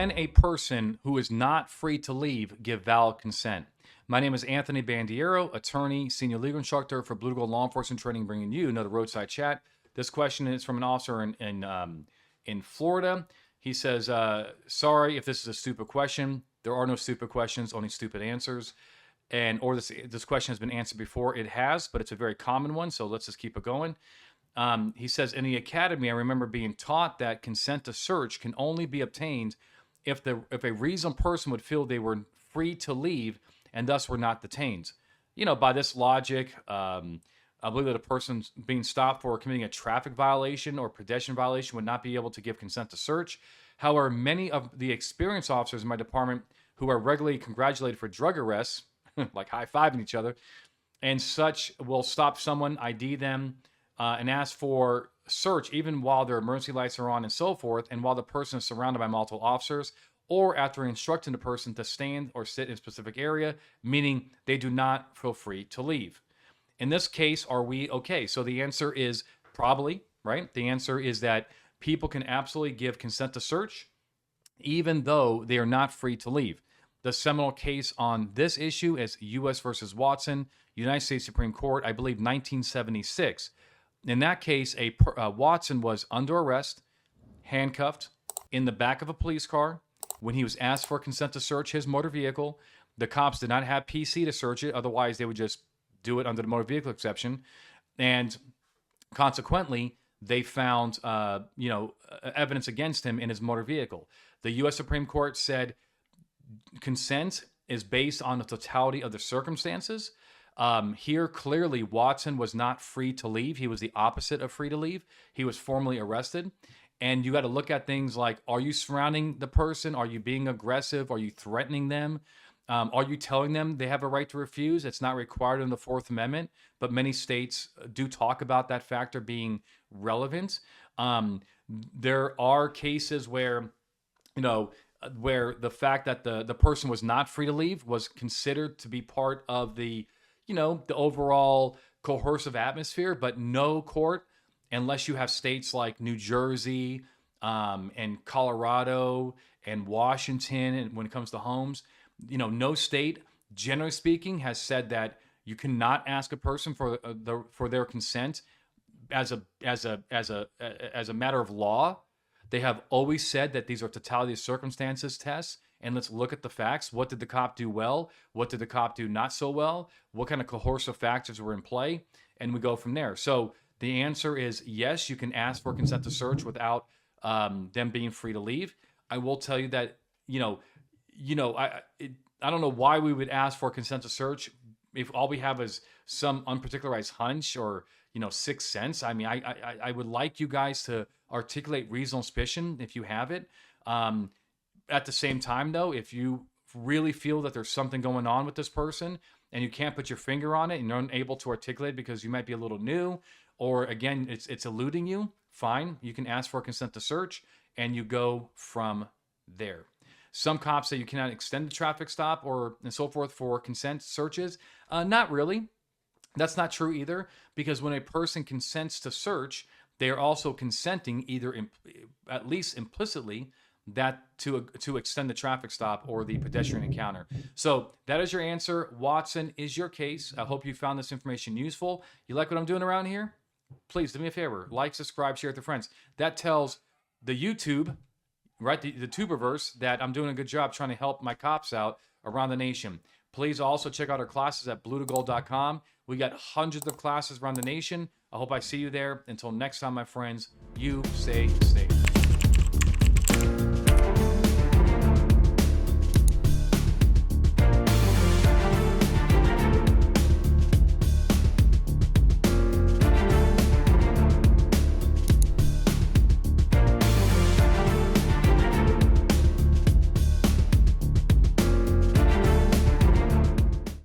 Can a person who is not free to leave give valid consent? My name is Anthony Bandiero, attorney, senior legal instructor for Blue Gold Law Enforcement Training, bringing you another roadside chat. This question is from an officer in Florida. He says, "Sorry if this is a stupid question. There are no stupid questions, only stupid answers." Or this question has been answered before. It has, but it's a very common one. So let's just keep it going. He says, in the academy, I remember being taught that consent to search can only be obtained if a reasonable person would feel they were free to leave and thus were not detained. By this logic, I believe that a person being stopped for committing a traffic violation or pedestrian violation would not be able to give consent to search. However, many of the experienced officers in my department who are regularly congratulated for drug arrests, like high-fiving each other, and such, will stop someone, ID them, and ask for search even while their emergency lights are on and so forth, and while the person is surrounded by multiple officers, or after instructing the person to stand or sit in a specific area, meaning they do not feel free to leave. In this case, are we okay? So the answer is probably, right? The answer is that people can absolutely give consent to search even though they are not free to leave. The seminal case on this issue is U.S. versus Watson, United States Supreme Court, I believe 1976. In that case, Watson was under arrest, handcuffed, in the back of a police car. When he was asked for consent to search his motor vehicle, the cops did not have PC to search it. Otherwise, they would just do it under the motor vehicle exception. And consequently, they found evidence against him in his motor vehicle. The U.S. Supreme Court said consent is based on the totality of the circumstances. Here, clearly, Watson was not free to leave. He was the opposite of free to leave. He was formally arrested. And you got to look at things like, are you surrounding the person? Are you being aggressive? Are you threatening them? Are you telling them they have a right to refuse? It's not required in the Fourth Amendment, but many states do talk about that factor being relevant. There are cases where, where the fact that the person was not free to leave was considered to be part of the overall coercive atmosphere, but no court, unless you have states like New Jersey and Colorado and Washington, and when it comes to homes, no state, generally speaking, has said that you cannot ask a person for their consent as a matter of law. They have always said that these are totality of circumstances tests, and let's look at the facts. What did the cop do well? What did the cop do not so well? What kind of coercive factors were in play? And we go from there. So the answer is yes, you can ask for consent to search without them being free to leave. I will tell you that, I don't know why we would ask for consent to search if all we have is some unparticularized hunch or, sixth sense. I mean, I would like you guys to articulate reasonable suspicion if you have it. At the same time, though, if you really feel that there's something going on with this person and you can't put your finger on it and you're unable to articulate because you might be a little new, or again, it's eluding you, fine. You can ask for consent to search and you go from there. Some cops say you cannot extend the traffic stop and so forth for consent searches. Not really. That's not true either, because when a person consents to search, they are also consenting either at least implicitly that to extend the traffic stop or the pedestrian encounter. So that is your answer. Watson is your case. I hope you found this information useful. You like what I'm doing around here? Please do me a favor. Like, subscribe, share with your friends. That tells the YouTube, right, the tuberverse, that I'm doing a good job trying to help my cops out around the nation. Please also check out our classes at bluetogold.com. We got hundreds of classes around the nation. I hope I see you there. Until next time, my friends, you stay safe.